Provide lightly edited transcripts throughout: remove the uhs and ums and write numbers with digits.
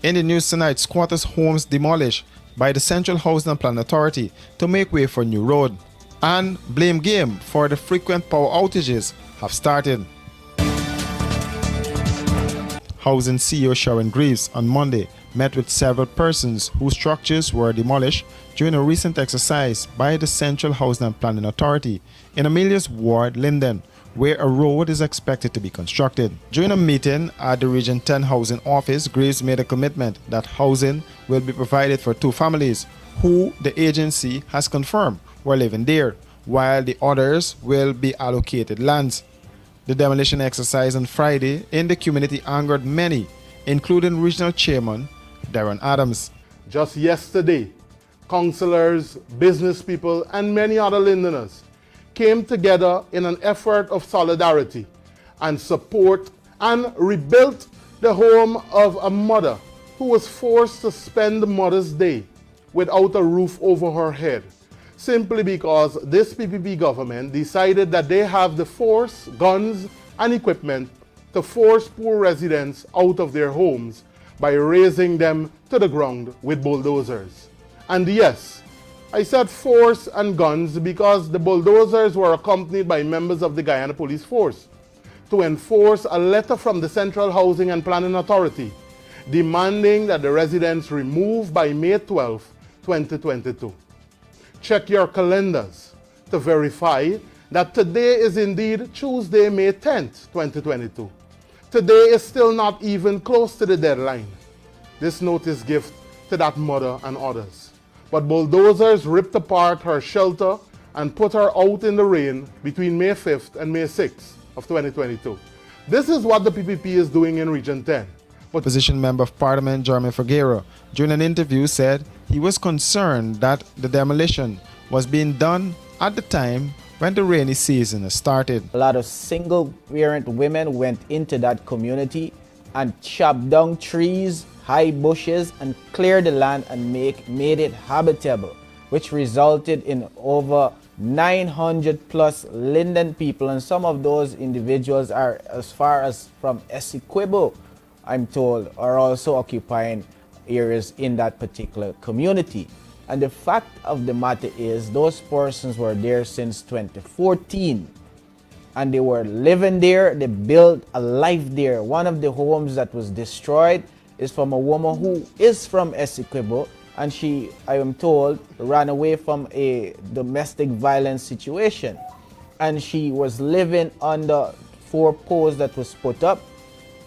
In the news tonight, squatters' homes demolished by the Central Housing and Planning Authority to make way for new road. And blame game for the frequent power outages have started. Housing CEO Sharon Greaves on Monday met with several persons whose structures were demolished during a recent exercise by the Central Housing and Planning Authority in Amelia's ward, Linden, where a road is expected to be constructed. During a meeting at the Region 10 Housing Office, Greaves made a commitment that housing will be provided for 2 families who the agency has confirmed were living there, while the others will be allocated lands. The demolition exercise on Friday in the community angered many, including Regional Chairman Darren Adams. Just yesterday, councillors, business people, and many other Lindeners came together in an effort of solidarity and support and rebuilt the home of a mother who was forced to spend Mother's Day without a roof over her head, simply because this PPP government decided that they have the force, guns, and equipment to force poor residents out of their homes by razing them to the ground with bulldozers. And yes, I said force and guns because the bulldozers were accompanied by members of the Guyana Police Force to enforce a letter from the Central Housing and Planning Authority demanding that the residents remove by May 12, 2022. Check your calendars to verify that today is indeed Tuesday, May 10th, 2022. Today is still not even close to the deadline. This notice gift to that mother and others. But bulldozers ripped apart her shelter and put her out in the rain between May 5th and May 6th of 2022. This is what the PPP is doing in Region 10. Opposition Member of Parliament Jeremy Figueroa, during an interview, said he was concerned that the demolition was being done at the time when the rainy season started. A lot of single parent women went into that community and chopped down trees, high bushes, and cleared the land and made it habitable, which resulted in over 900 plus Linden people, and some of those individuals are as far as from Essequibo, I'm told, are also occupying areas in that particular community. And the fact of the matter is those persons were there since 2014 and they were living there. They built a life there. One of the homes that was destroyed is from a woman who is from Essequibo, and she, I am told, ran away from a domestic violence situation, and she was living under 4 posts that was put up,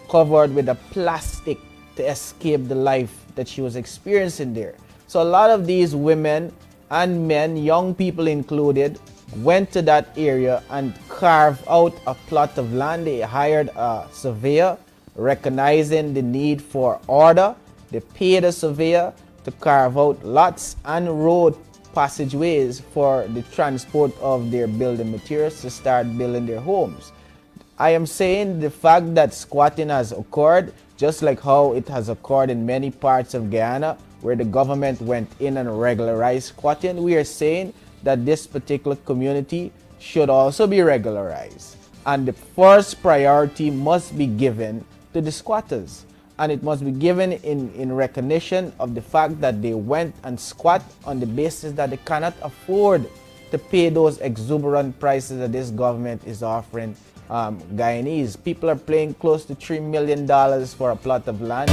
covered with a plastic to escape the life that she was experiencing there. So a lot of these women and men, young people included, went to that area and carved out a plot of land. They hired a surveyor, recognizing the need for order. They paid a surveyor to carve out lots and road passageways for the transport of their building materials to start building their homes. I am saying the fact that squatting has occurred, just like how it has occurred in many parts of Guyana, where the government went in and regularized squatting, we are saying that this particular community should also be regularized. And the first priority must be given to the squatters. And it must be given in recognition of the fact that they went and squat on the basis that they cannot afford to pay those exuberant prices that this government is offering Guyanese. People are paying close to $3 million for a plot of land.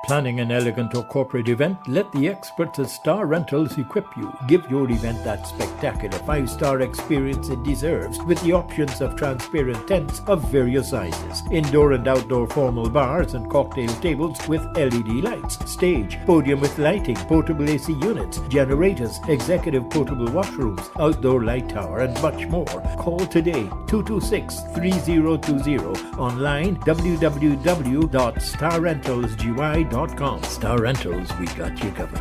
Planning an elegant or corporate event? Let the experts at Star Rentals equip you. Give your event that spectacular 5-star experience it deserves with the options of transparent tents of various sizes, indoor and outdoor formal bars and cocktail tables with LED lights, stage, podium with lighting, portable AC units, generators, executive portable washrooms, outdoor light tower, and much more. Call today 226-3020, online www.starrentalsgy.com. Star Rentals, we got you covered.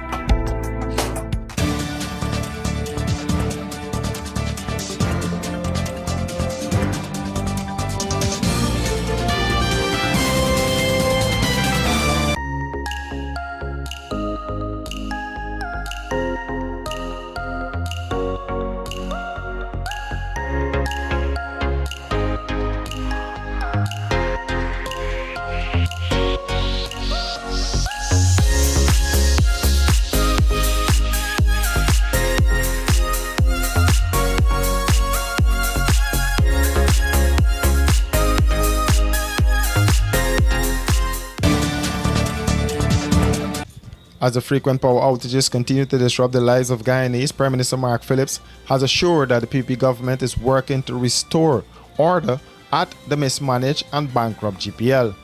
As the frequent power outages continue to disrupt the lives of Guyanese, Prime Minister Mark Phillips has assured that the PPP government is working to restore order at the mismanaged and bankrupt GPL.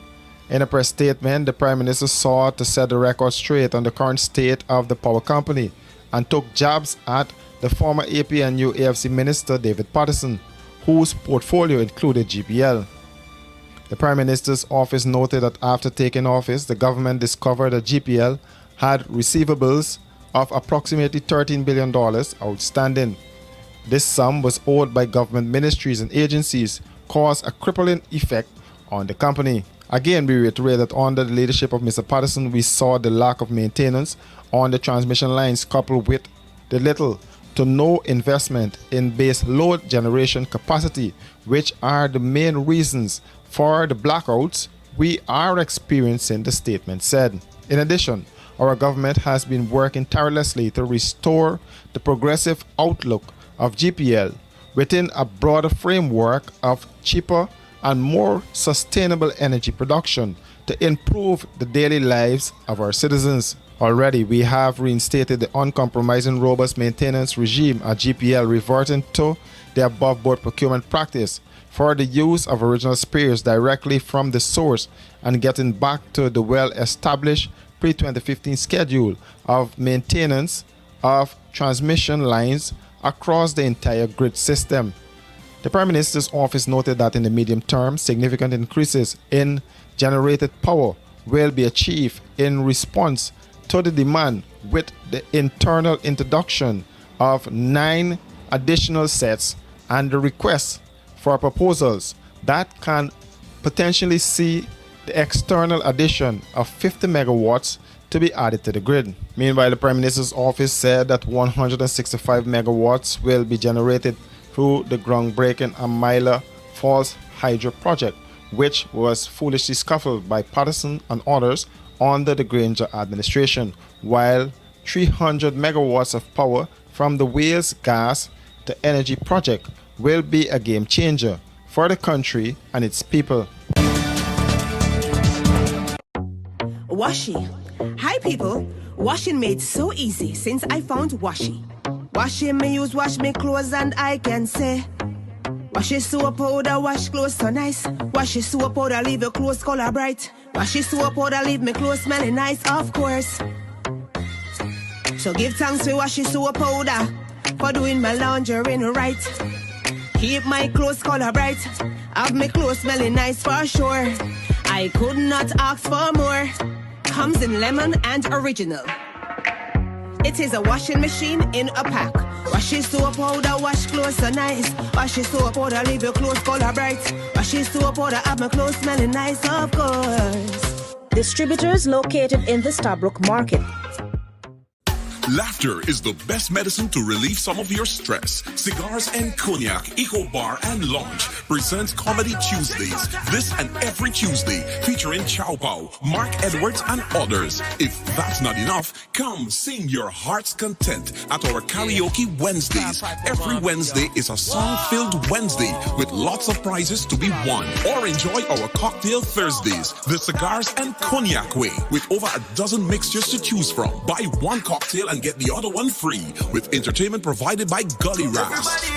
In a press statement, the Prime Minister sought to set the record straight on the current state of the power company and took jabs at the former APNU AFC Minister David Patterson, whose portfolio included GPL. The Prime Minister's office noted that after taking office, the government discovered that GPL had receivables of approximately $13 billion outstanding. This sum was owed by government ministries and agencies, caused a crippling effect on the company. Again, we reiterate that under the leadership of Mr. Patterson, we saw the lack of maintenance on the transmission lines coupled with the little to no investment in base load generation capacity, which are the main reasons for the blackouts we are experiencing, the statement said. In addition, our government has been working tirelessly to restore the progressive outlook of GPL within a broader framework of cheaper and more sustainable energy production to improve the daily lives of our citizens. Already, we have reinstated the uncompromising robust maintenance regime at GPL, reverting to the above-board procurement practice for the use of original spares directly from the source and getting back to the well-established pre-2015 schedule of maintenance of transmission lines across the entire grid system. The Prime Minister's office noted that in the medium term, significant increases in generated power will be achieved in response to the demand, with the internal introduction of 9 additional sets and the request for proposals that can potentially see the external addition of 50 megawatts to be added to the grid. Meanwhile, the Prime Minister's office said that 165 megawatts will be generated through the groundbreaking Amila Falls Hydro project, which was foolishly scuttled by Patterson and others under the Granger administration, while 300 megawatts of power from the Wales Gas to Energy project will be a game changer for the country and its people. Washi. Hi people. Washing made so easy since I found Washi. Washing me use wash me clothes and I can say Washi soap powder wash clothes so nice. Washi soap powder leave your clothes color bright. Washi soap powder leave me clothes smelling nice, of course. So give thanks to Washi soap powder for doing my laundry right. Keep my clothes color bright, have my clothes smelling nice for sure. I could not ask for more. Comes in lemon and original. It is a washing machine in a pack. Washi soap powder wash clothes so nice. Washi soap powder leave your clothes color bright. Washi soap powder have my clothes smelling nice, of course. Distributors located in the Stabrook Market. Laughter is the best medicine to relieve some of your stress. Cigars and Cognac, Eco Bar and Lounge presents Comedy Tuesdays this and every Tuesday, featuring Chow Pao, Mark Edwards and others. If that's not enough, come sing your heart's content at our Karaoke Wednesdays. Every Wednesday is a song-filled Wednesday with lots of prizes to be won. Or enjoy our Cocktail Thursdays, the Cigars and Cognac way, with over a dozen mixtures to choose from. Buy one cocktail and get the other one free, with entertainment provided by Gully Raps.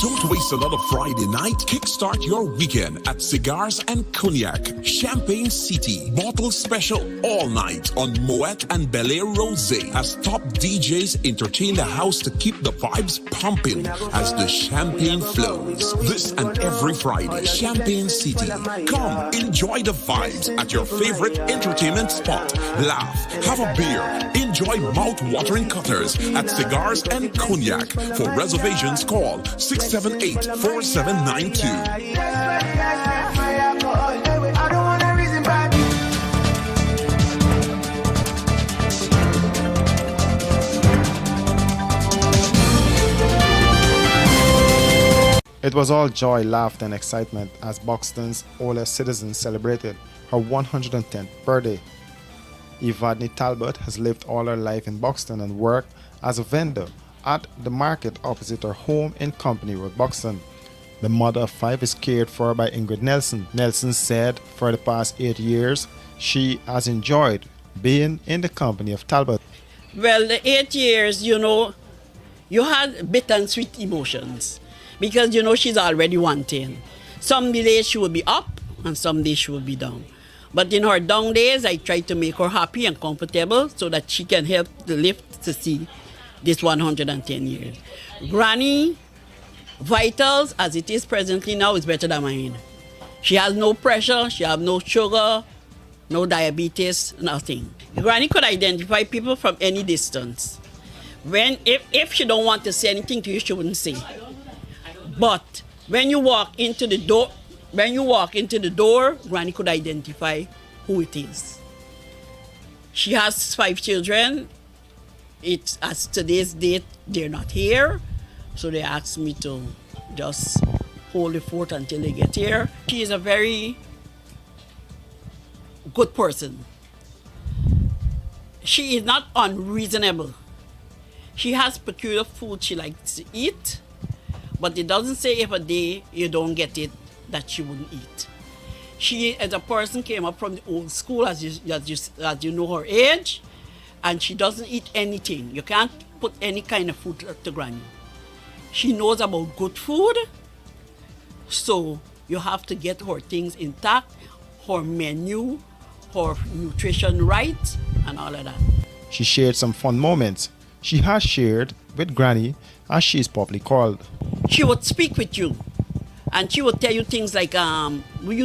Don't waste another Friday night. Kickstart your weekend at Cigars and Cognac, Champagne City. Bottle special all night on Moet and Bel Air Rosé, as top DJs entertain the house to keep the vibes pumping as the champagne flows. This and every Friday, Champagne City. Come, enjoy the vibes at your favorite entertainment spot. Laugh, have a beer, enjoy mouth-watering cutters at Cigars and Cognac. For reservations, call 678-4792. It was all joy, laughter and excitement as Buxton's oldest citizen celebrated her 110th birthday. Evadne Talbot has lived all her life in Buxton and worked as a vendor at the market opposite her home in Company Road, Buxton. The mother of 5 is cared for by Ingrid Nelson. Nelson said for the past 8 years she has enjoyed being in the company of Talbot. Well, the 8 years, you had bitter and sweet emotions because, she's already wanting. Some days she will be up and some days she will be down. But in her down days, I try to make her happy and comfortable so that she can help the lift to see this 110 years. Granny vitals, as it is presently now, is better than mine. She has no pressure, she has no sugar, no diabetes, nothing. Granny could identify people from any distance. If she don't want to say anything to you, she wouldn't say. But when you walk into the door, Granny could identify who it is. She has 5 children. It's as today's date, they're not here. So they asked me to just hold the fort until they get here. She is a very good person. She is not unreasonable. She has peculiar food she likes to eat, but it doesn't say if a day you don't get it that she wouldn't eat. She, as a person, came up from the old school, as you know her age, and she doesn't eat anything. You can't put any kind of food to Granny. She knows about good food, so you have to get her things intact, her menu, her nutrition right, and all of that. She shared some fun moments she has shared with Granny, as she is popularly called. She would speak with you, and she would tell you things like, why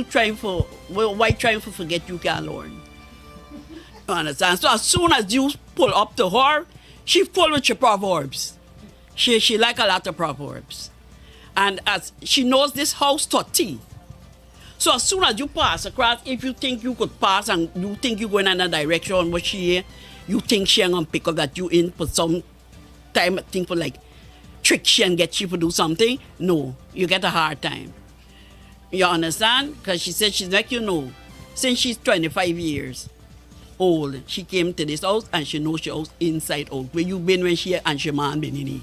trying to forget you can't learn? You understand? So as soon as you pull up to her, she full with your proverbs. She like a lot of proverbs. And as she knows this house 30. So as soon as you pass across, if you think you could pass and you think you go in another direction, but you think she ain't gonna pick up that you in for some time, think for like trick she and get you to do something. No, you get a hard time. You understand? Because she said she's like, since she's 25 years old, she came to this house and she knows she house inside out. Where you been when she and she man been in it.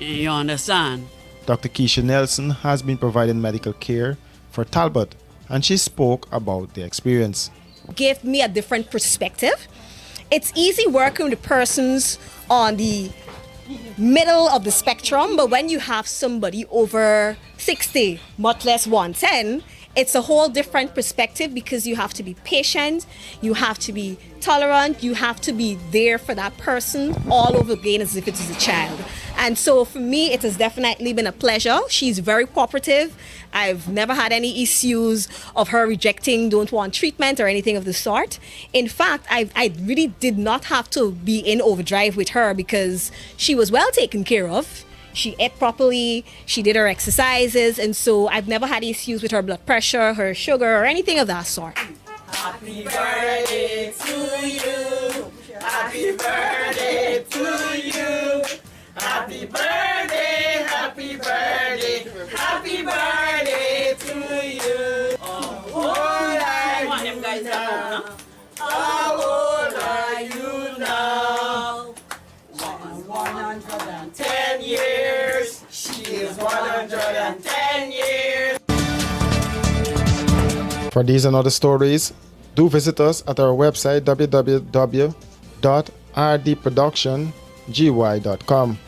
You understand? Dr. Keisha Nelson has been providing medical care for Talbot, and she spoke about the experience. Gave me a different perspective. It's easy working with persons on the middle of the spectrum, but when you have somebody over 60, much less 110, it's a whole different perspective because you have to be patient, you have to be tolerant, you have to be there for that person all over again as if it is a child. And so for me, it has definitely been a pleasure. She's very cooperative. I've never had any issues of her rejecting, don't want treatment or anything of the sort. In fact, I really did not have to be in overdrive with her because she was well taken care of. She ate properly, she did her exercises, and so I've never had issues with her blood pressure, her sugar, or anything of that sort. Happy birthday to you. Happy birthday to you. Happy birthday, happy birthday, happy birthday to you. How old are you now? How old are you now? 110 years. She is 110 years. For these and other stories, do visit us at our website www.rdproductiongy.com.